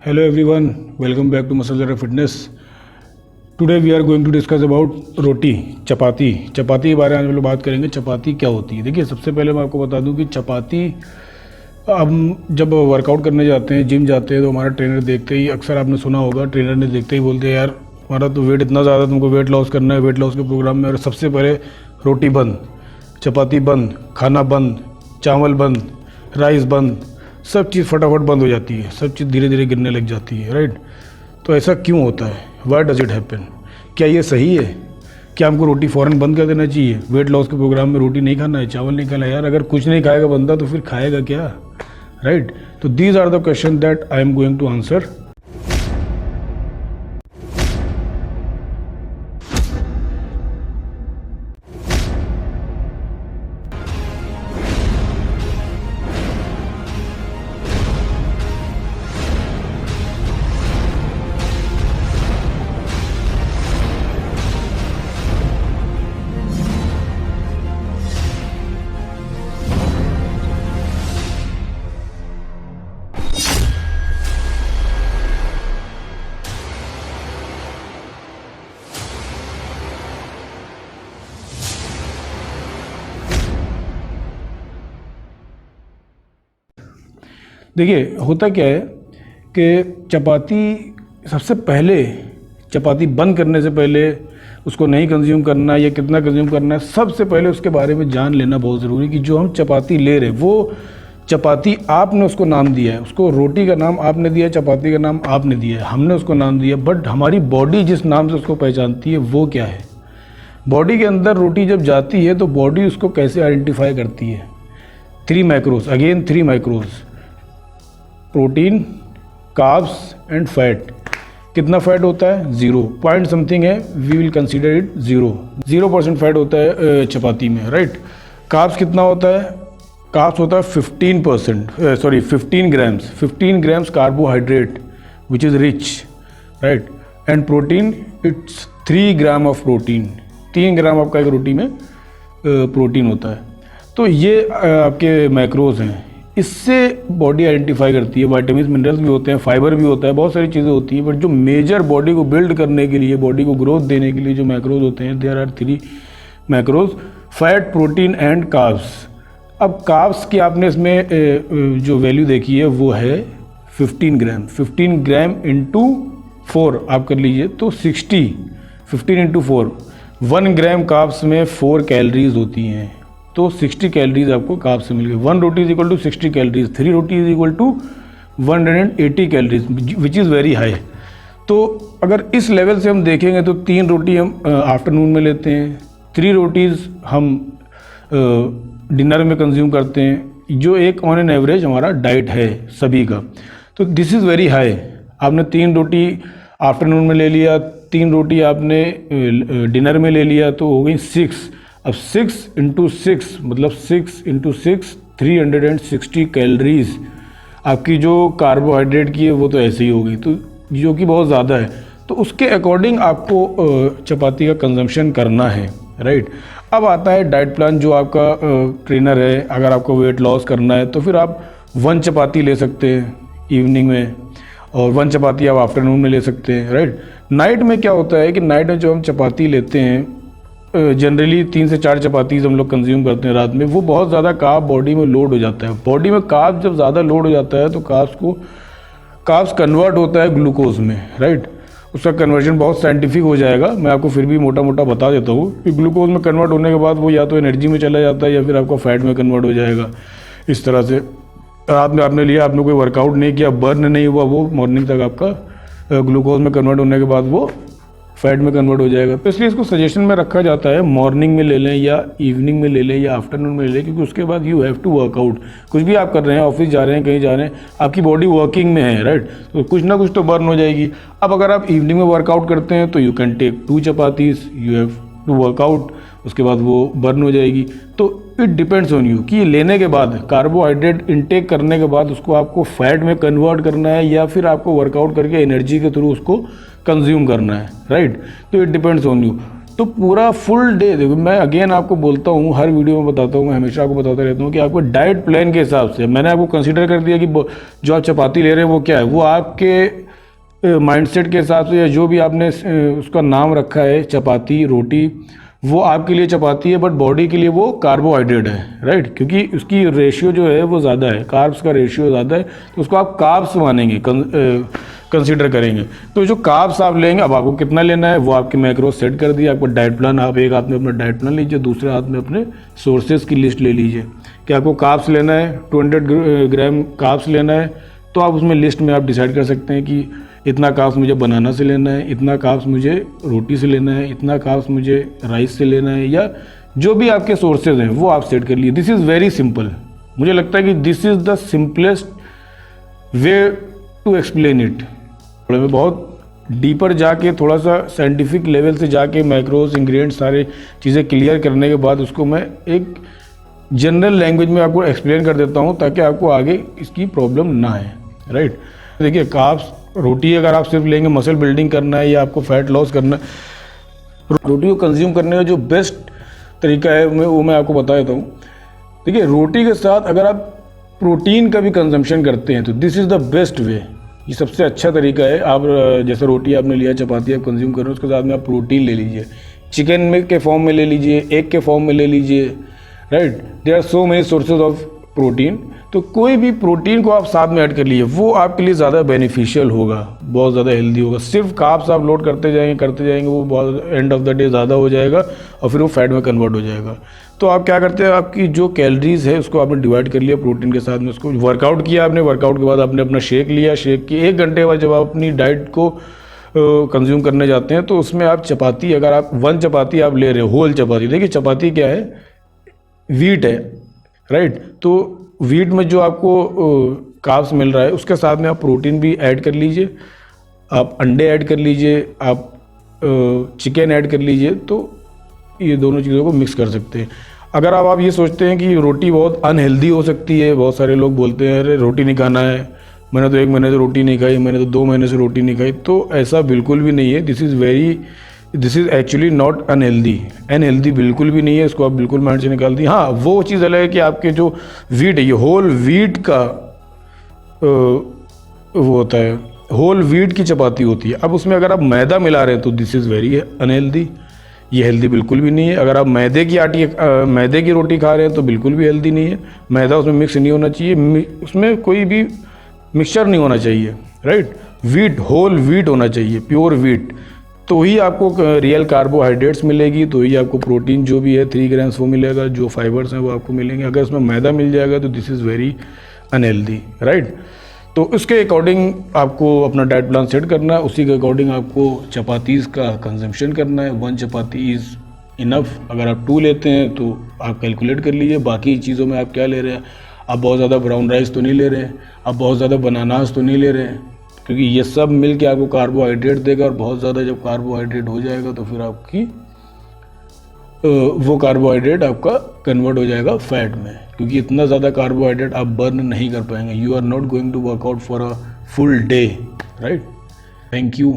Hello everyone, welcome back to Muscle Zara Fitness. Today we are going to discuss about रोटी चपाती के बारे में आज हम लोग बात करेंगे। चपाती क्या होती है? देखिए, सबसे पहले मैं आपको बता दूं कि चपाती, हम जब वर्कआउट करने जाते हैं, जिम जाते हैं, तो हमारा ट्रेनर देखते ही, अक्सर आपने सुना होगा, ट्रेनर ने देखते ही बोलते हैं यार हमारा तो वेट इतना ज़्यादा, तुमको वेट लॉस करना है, वेट लॉस के प्रोग्राम में। और सबसे पहले रोटी बंद, चपाती बंद, खाना बंद, चावल बंद, राइस बंद, सब चीज़ फटाफट बंद हो जाती है, सब चीज़ धीरे धीरे गिरने लग जाती है, राइट। तो ऐसा क्यों होता है? Why does it happen? क्या ये सही है? क्या हमको रोटी फ़ौरन बंद कर देना चाहिए? वेट लॉस के प्रोग्राम में रोटी नहीं खाना है, चावल नहीं खाना है? यार अगर कुछ नहीं खाएगा बंदा तो फिर खाएगा क्या, राइट? तो these are the question that I am going to answer. देखिए, होता क्या है कि चपाती, सबसे पहले चपाती बंद करने से पहले उसको नहीं कंज्यूम करना या कितना कंज्यूम करना है, सबसे पहले उसके बारे में जान लेना बहुत ज़रूरी कि जो हम चपाती ले रहे हैं वो चपाती आपने उसको नाम दिया है, उसको रोटी का नाम आपने दिया है, चपाती का नाम आपने दिया है, हमने उसको नाम दिया, बट हमारी बॉडी जिस नाम से उसको पहचानती है वो क्या है? बॉडी के अंदर रोटी जब जाती है तो बॉडी उसको कैसे आइडेंटिफाई करती है? 3 macros, again 3 macros, protein, carbs and fat. कितना फैट होता है? 0 पॉइंट समथिंग है, we will consider it 0% fat होता है चपाती में, राइट। कार्ब्स कितना होता है? कार्ब्स होता है 15 grams, 15 grams carbohydrate which is rich, right. And protein, it's 3 gram of protein, 3 ग्राम आपका एक रोटी में प्रोटीन होता है। तो ये आपके मैक्रोज हैं, इससे बॉडी आइडेंटिफाई करती है। विटामिन मिनरल्स भी होते हैं, फाइबर भी होता है, बहुत सारी चीज़ें होती हैं, बट जो मेजर बॉडी को बिल्ड करने के लिए, बॉडी को ग्रोथ देने के लिए जो मैक्रोज होते हैं, there are 3 macros, fat, protein and carbs. अब कार्ब्स की आपने इसमें जो वैल्यू देखी है वो है 15 ग्राम, 15 ग्राम इंटू 4 आप कर लीजिए तो 60, 15 इंटू 4, 1 ग्राम कार्ब्स में 4 कैलोरीज होती हैं, तो 60 कैलोरीज आपको कार्ब से मिल गई। 1 roti is equal to 60 calories, 3 roti is equal to 180 calories, which is very high. तो अगर इस लेवल से हम देखेंगे तो 3 रोटी हम आफ्टरनून में लेते हैं, 3 रोटीज़ हम डिनर में कंज्यूम करते हैं, जो एक ऑन एन एवरेज हमारा डाइट है सभी का। तो दिस इज़ वेरी हाई। आपने 3 रोटी आफ्टरनून में ले लिया, 3 रोटी आपने डिनर में ले लिया, तो हो गई 6। अब 6 इंटू 6 मतलब 6 इंटू 6 360 कैलोरीज आपकी जो कार्बोहाइड्रेट की है वो तो ऐसे ही हो गई, तो जो कि बहुत ज़्यादा है। तो उसके अकॉर्डिंग आपको चपाती का कंजम्पशन करना है, राइट। अब आता है डाइट प्लान, जो आपका ट्रेनर है, अगर आपको वेट लॉस करना है तो फिर आप 1 चपाती ले सकते हैं इवनिंग में, और 1 चपाती आप आफ्टरनून में ले सकते हैं, राइट। नाइट में क्या होता है कि नाइट में जो हम चपाती लेते हैं, जनरली 3 से 4 चपातीज़ हम लोग कंज्यूम करते हैं रात में, वो बहुत ज़्यादा कार्ब बॉडी में लोड हो जाता है। बॉडी में कार्ब जब ज़्यादा लोड हो जाता है तो कार्ब्स कन्वर्ट होता है ग्लूकोज में, राइट। उसका कन्वर्जन बहुत साइंटिफिक हो जाएगा, मैं आपको फिर भी मोटा मोटा बता देता हूँ कि ग्लूकोज में कन्वर्ट होने के बाद वो या तो एनर्जी में चला जाता है या फिर आपका फैट में कन्वर्ट हो जाएगा। इस तरह से रात में आपने लिया, आपने कोई वर्कआउट नहीं किया, बर्न नहीं हुआ, वो मॉर्निंग तक आपका ग्लूकोज में कन्वर्ट होने के बाद वो फैट में कन्वर्ट हो जाएगा। तो इसलिए इसको सजेशन में रखा जाता है मॉर्निंग में ले लें या इवनिंग में ले लें या आफ्टरनून में ले लें, क्योंकि उसके बाद यू हैव टू वर्कआउट। कुछ भी आप कर रहे हैं, ऑफिस जा रहे हैं, कहीं जा रहे हैं, आपकी बॉडी वर्किंग में है, राइट, तो कुछ ना कुछ तो बर्न हो जाएगी। अब अगर आप इवनिंग में वर्कआउट करते हैं तो you can take 2 chapatis, you have to workout, उसके बाद वो बर्न हो जाएगी। तो इट डिपेंड्स ऑन यू कि लेने के बाद, कार्बोहाइड्रेट इनटेक करने के बाद उसको आपको फैट में कन्वर्ट करना है या फिर आपको वर्कआउट करके एनर्जी के थ्रू उसको कंज्यूम करना है, राइट। तो इट डिपेंड्स ऑन यू। तो पूरा फुल डे, देखो मैं अगेन आपको बोलता हूँ, हर वीडियो में बताता हूँ, मैं हमेशा आपको बताता रहता हूँ कि आपको डाइट प्लान के हिसाब से, मैंने आपको कंसीडर कर दिया कि जो आप चपाती ले रहे हैं वो क्या है, वो आपके माइंडसेट के हिसाब से या जो भी आपने उसका नाम रखा है चपाती रोटी, वो आपके लिए चपाती है, बट बॉडी के लिए वो कार्बोहाइड्रेट है, राइट, क्योंकि उसकी रेशियो जो है वो ज़्यादा है, कार्ब्स का रेशियो ज़्यादा है, तो उसको आप कार्ब्स मानेंगे, कंसीडर करेंगे। तो जो कार्ब्स आप लेंगे, अब आपको कितना लेना है वो आपके मैक्रो सेट कर दिया, आपको डाइट प्लान, आप एक हाथ में अपना डाइट प्लान लीजिए, दूसरे हाथ में अपने सोर्सेज की लिस्ट ले लीजिए कि आपको कार्ब्स लेना है 200 ग्राम कार्ब्स लेना है, तो आप उसमें लिस्ट में आप डिसाइड कर सकते हैं कि इतना कार्ब्स मुझे बनाना से लेना है, इतना कार्ब्स मुझे रोटी से लेना है, इतना कार्ब्स मुझे राइस से लेना है, या जो भी आपके सोर्सेज हैं वो आप सेट कर लिए। दिस इज़ वेरी सिंपल, मुझे लगता है कि this is the simplest way to explain it. थोड़ा में बहुत डीपर जाके, थोड़ा सा साइंटिफिक लेवल से जाके मैक्रोज इंग्रेडिएंट्स सारे चीज़ें क्लियर करने के बाद उसको मैं एक जनरल लैंग्वेज में आपको एक्सप्लेन कर देता हूँ ताकि आपको आगे इसकी प्रॉब्लम ना आए, राइट। देखिए कार्ब्स, रोटी अगर आप सिर्फ लेंगे मसल बिल्डिंग करना है या आपको फैट लॉस करना है, रोटी को कंज्यूम करने का जो बेस्ट तरीका है वो मैं आपको बता देता हूँ। देखिए रोटी के साथ अगर आप प्रोटीन का भी कंजम्पशन करते हैं तो this is the best way, ये सबसे अच्छा तरीका है। आप जैसे रोटी आपने लिया, चपाती आप कंज्यूम कर रहे हो, उसके साथ में आप प्रोटीन ले लीजिए, चिकन में के फॉर्म में ले लीजिए, एग के फॉर्म में ले लीजिए, right. There are so many sources of protein, तो कोई भी प्रोटीन को आप साथ में ऐड कर लीजिए, वो आपके लिए ज़्यादा बेनिफिशियल होगा, बहुत ज़्यादा हेल्दी होगा। सिर्फ कार्ब्स आप लोड करते जाएंगे वो बहुत एंड ऑफ द डे ज़्यादा हो जाएगा और फिर वो फैट में कन्वर्ट हो जाएगा। तो आप क्या करते हैं, आपकी जो कैलोरीज है उसको आपने डिवाइड कर लिया प्रोटीन के साथ में, उसको वर्कआउट किया आपने, वर्कआउट के बाद आपने अपना शेक लिया, शेक के 1 घंटे बाद जब आप अपनी डाइट को कंज्यूम करने जाते हैं तो उसमें आप चपाती, अगर आप 1 चपाती आप ले रहे हो, होल चपाती, देखिए चपाती क्या है, वीट है, राइट। तो वीट में जो आपको कार्ब्स मिल रहा है उसके साथ में आप प्रोटीन भी ऐड कर लीजिए, आप अंडे ऐड कर लीजिए, आप चिकन ऐड कर लीजिए, तो ये दोनों चीज़ों को मिक्स कर सकते हैं। अगर आप ये सोचते हैं कि रोटी बहुत अनहेल्दी हो सकती है, बहुत सारे लोग बोलते हैं अरे रोटी नहीं खाना है, मैंने तो 1 महीने से रोटी नहीं खाई, मैंने तो 2 महीने से रोटी नहीं खाई, तो ऐसा बिल्कुल भी नहीं है। This is actually not unhealthy बिल्कुल भी नहीं है, इसको आप बिल्कुल माइंड से निकाल दी। हाँ, वो चीज़ अलग है कि आपके जो वीट है, ये होल वीट का वो होता है, होल वीट की चपाती होती है। अब उसमें अगर आप मैदा मिला रहे हैं तो दिस इज़ वेरी अनहेल्दी, ये हेल्दी बिल्कुल भी नहीं है। अगर आप मैदे की रोटी खा रहे हैं तो बिल्कुल भी हेल्दी नहीं है, मैदा उसमें मिक्स नहीं होना चाहिए, उसमें कोई भी मिक्सचर नहीं होना चाहिए, राइट। वीट, होल वीट होना चाहिए, प्योर वीट, तो ही आपको रियल कार्बोहाइड्रेट्स मिलेगी, तो ही आपको प्रोटीन जो भी है 3 ग्राम्स वो मिलेगा, जो फाइबर्स हैं वो आपको मिलेंगे। अगर उसमें मैदा मिल जाएगा तो this is very unhealthy, right. तो उसके अकॉर्डिंग आपको अपना डाइट प्लान सेट करना है, उसी के अकॉर्डिंग आपको चपातीज़ का कंजम्पशन करना है। 1 चपाती इज़ इनफ। अगर आप 2 लेते हैं तो आप कैलकुलेट कर लीजिए बाकी चीज़ों में आप क्या ले रहे हैं। आप बहुत ज़्यादा ब्राउन राइस तो नहीं ले रहे हैं, आप बहुत ज़्यादा बनानास तो नहीं ले रहे हैं, क्योंकि ये सब मिल के आपको कार्बोहाइड्रेट देगा, और बहुत ज़्यादा जब कार्बोहाइड्रेट हो जाएगा तो फिर आपकी वो कार्बोहाइड्रेट आपका कन्वर्ट हो जाएगा फैट में, क्योंकि इतना ज़्यादा कार्बोहाइड्रेट आप बर्न नहीं कर पाएंगे। You are not going to workout for a full day, right. Thank you.